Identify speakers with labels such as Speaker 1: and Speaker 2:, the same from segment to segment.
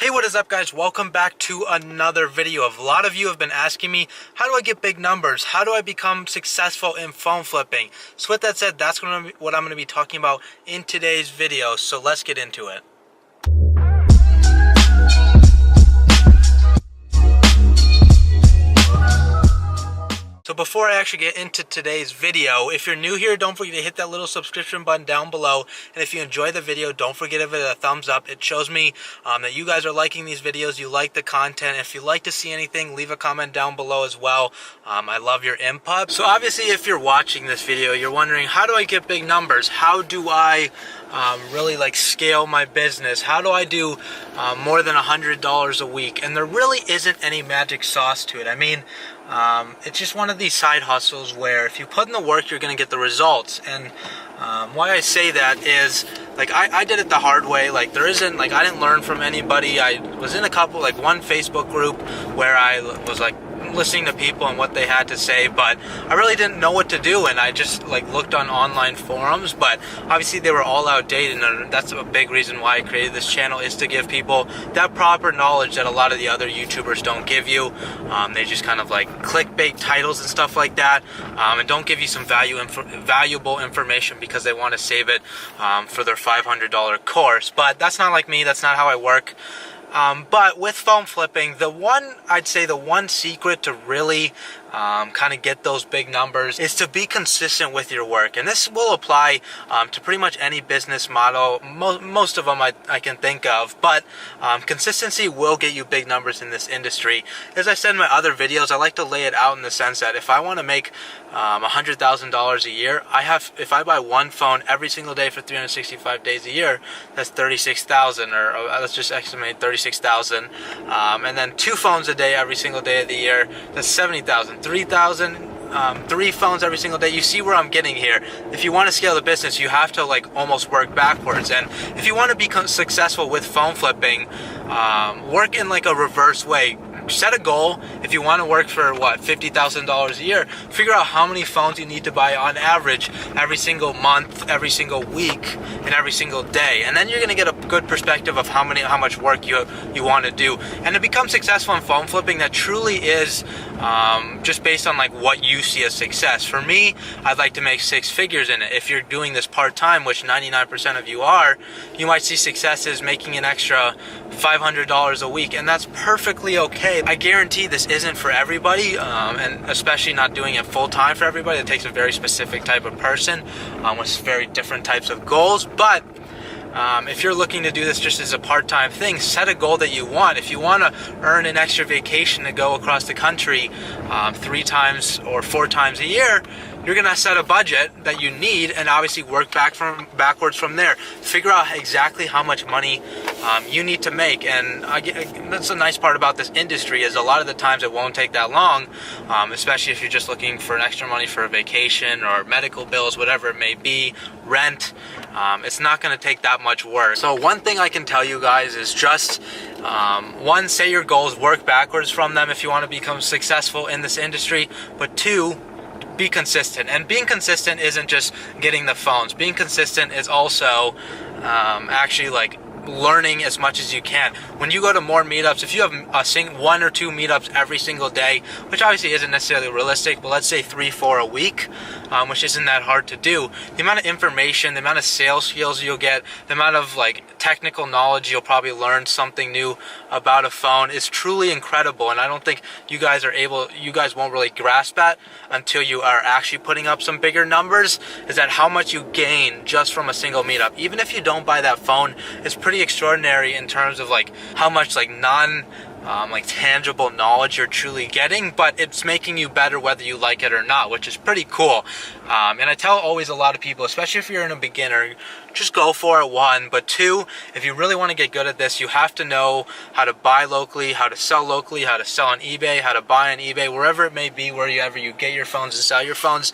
Speaker 1: Hey, what is up, guys? Welcome back to another video. A lot of you have been asking me, how do I get big numbers? How do I become successful in phone flipping? So with that said, that's what I'm going to be talking about in today's video. So let's get into it. So before I actually get into today's video, if you're new here, don't forget to hit that little subscription button down below. And if you enjoy the video, don't forget to give it a thumbs up. It shows me that you guys are liking these videos, you like the content. If you'd like to see anything, leave a comment down below as well. I love your input. So obviously, if you're watching this video, you're wondering, how do I get big numbers? How do I really scale my business? How do I do more than $100 a week? And there really isn't any magic sauce to it. I mean, it's just one of these side hustles where if you put in the work, you're going to get the results. And why I say that is, I did it the hard way. I didn't learn from anybody. I was in one Facebook group where I was listening to people and what they had to say, but I really didn't know what to do, and I just looked on online forums, but obviously they were all outdated, and that's a big reason why I created this channel, is to give people that proper knowledge that a lot of the other YouTubers don't give you. They just kind of clickbait titles and stuff like that, and don't give you some valuable information because they want to save it for their $500 course. But that's not like me. That's not how I work. But with phone flipping, I'd say the one secret to really kind of get those big numbers is to be consistent with your work. And this will apply to pretty much any business model, most of them I can think of, but consistency will get you big numbers in this industry. As I said in my other videos, I like to lay it out in the sense that if I want to make $100,000 a year, if I buy one phone every single day for 365 days a year, that's 36,000, or let's just estimate 36,000, and then two phones a day every single day of the year, that's 70,000. 3,000, three phones every single day. You see where I'm getting here. If you want to scale the business, you have to almost work backwards. And if you want to become successful with phone flipping, work in a reverse way. Set a goal. If you want to work for $50,000 a year, figure out how many phones you need to buy on average every single month, every single week, and every single day. And then you're going to get a good perspective of how much work you want to do. And to become successful in phone flipping, that truly is just based on what you see as success. For me, I'd like to make six figures in it. If you're doing this part-time, which 99% of you are, you might see success as making an extra $500 a week, and that's perfectly okay. I guarantee this isn't for everybody, and especially not doing it full-time for everybody. It takes a very specific type of person with very different types of goals. But if you're looking to do this just as a part-time thing, set a goal that you want. If you want to earn an extra vacation to go across the country 3 times or 4 times a year, you're going to set a budget that you need and obviously work backwards from there. Figure out exactly how much money you need to make. And that's the nice part about this industry, is a lot of the times it won't take that long, especially if you're just looking for an extra money for a vacation or medical bills, whatever it may be, rent. It's not going to take that much work. So one thing I can tell you guys is just, one, say your goals, work backwards from them if you want to become successful in this industry. But 2, be consistent. And being consistent isn't just getting the phones. Being consistent is also actually learning as much as you can. When you go to more meetups, if you have 1 or 2 meetups every single day, which obviously isn't necessarily realistic, but let's say 3, 4 a week, which isn't that hard to do, the amount of information, the amount of sales skills you'll get, the amount of technical knowledge you'll probably learn something new about a phone is truly incredible. And I don't think you guys won't really grasp that until you are actually putting up some bigger numbers, is that how much you gain just from a single meetup. Even if you don't buy that phone, it's pretty extraordinary in terms of how much tangible knowledge you're truly getting, but it's making you better whether you like it or not, which is pretty cool. And I tell always a lot of people, especially if you're a beginner, just go for it, 1. But 2, if you really want to get good at this, you have to know how to buy locally, how to sell locally, how to sell on eBay, how to buy on eBay, wherever it may be, wherever you get your phones and sell your phones.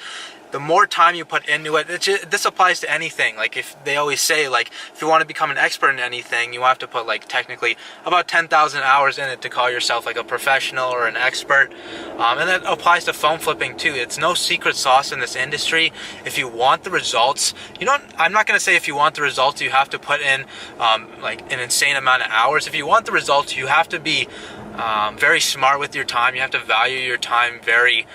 Speaker 1: the more time you put into it, this applies to anything. Like, if they always say, like, if you want to become an expert in anything, you have to put, like, technically about 10,000 hours in it to call yourself like a professional or an expert. And that applies to phone flipping too. It's no secret sauce in this industry. If you want the results, I'm not going to say if you want the results you have to put in like an insane amount of hours. If you want the results, you have to be very smart with your time. You have to value your time very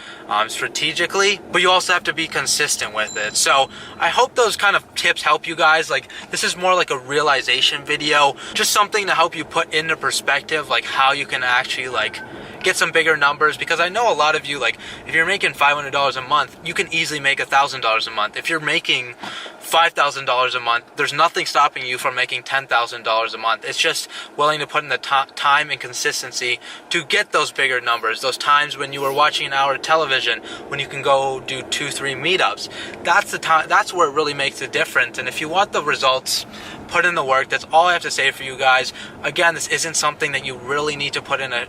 Speaker 1: strategically, but you also have to be consistent with it. So I hope those kind of tips help you guys. Like, this is more like a realization video, just something to help you put into perspective, like how you can actually like get some bigger numbers, because I know a lot of you, like, if you're making $500 a month, you can easily make $1,000 a month. If you're making $5,000 a month, there's nothing stopping you from making $10,000 a month. It's just willing to put in the time and consistency to get those bigger numbers. Those times when you were watching an hour of television, when you can go do 2-3 meetups, that's the time. That's where it really makes a difference. And if you want the results, put in the work. That's all I have to say for you guys. Again, this isn't something that you really need to put in a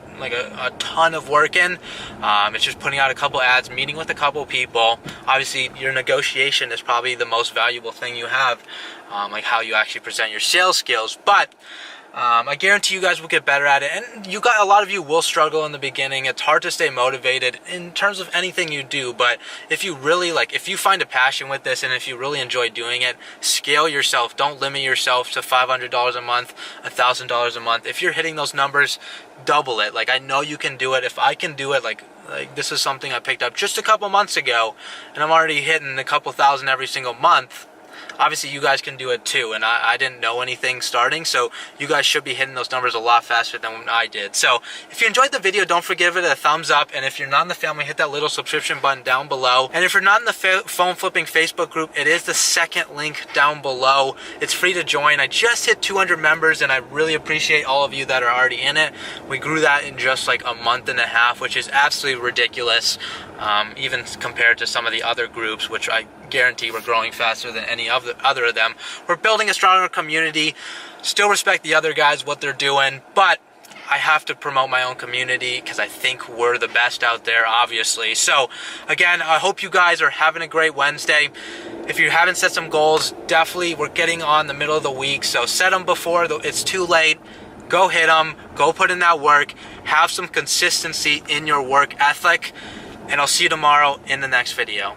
Speaker 1: ton of work in. It's just putting out a couple ads, meeting with a couple people. Obviously, your negotiation is probably the most valuable thing you have, like how you actually present your sales skills. But I guarantee you guys will get better at it, and a lot of you will struggle in the beginning. It's hard to stay motivated in terms of anything you do, but if you really if you find a passion with this, and if you really enjoy doing it, scale yourself. Don't limit yourself to $500 a month, $1,000 a month. If you're hitting those numbers, double it. Like, I know you can do it. If I can do it, like this is something I picked up just a couple months ago, and I'm already hitting a couple thousand every single month. Obviously, you guys can do it too, and I didn't know anything starting, so you guys should be hitting those numbers a lot faster than when I did. So if you enjoyed the video, don't forget to give it a thumbs up, and if you're not in the family, hit that little subscription button down below. And if you're not in the phone flipping Facebook group, it is the second link down below. It's free to join. I just hit 200 members, and I really appreciate all of you that are already in it. We grew that in just like a month and a half, which is absolutely ridiculous, even compared to some of the other groups, which I guarantee we're growing faster than any of the other of them. We're building a stronger community. Still respect the other guys, what they're doing, but I have to promote my own community because I think we're the best out there, obviously. So again, I hope you guys are having a great Wednesday. If you haven't set some goals, definitely, we're getting on the middle of the week, so set them before it's too late. Go hit them, go put in that work, have some consistency in your work ethic, and I'll see you tomorrow in the next video.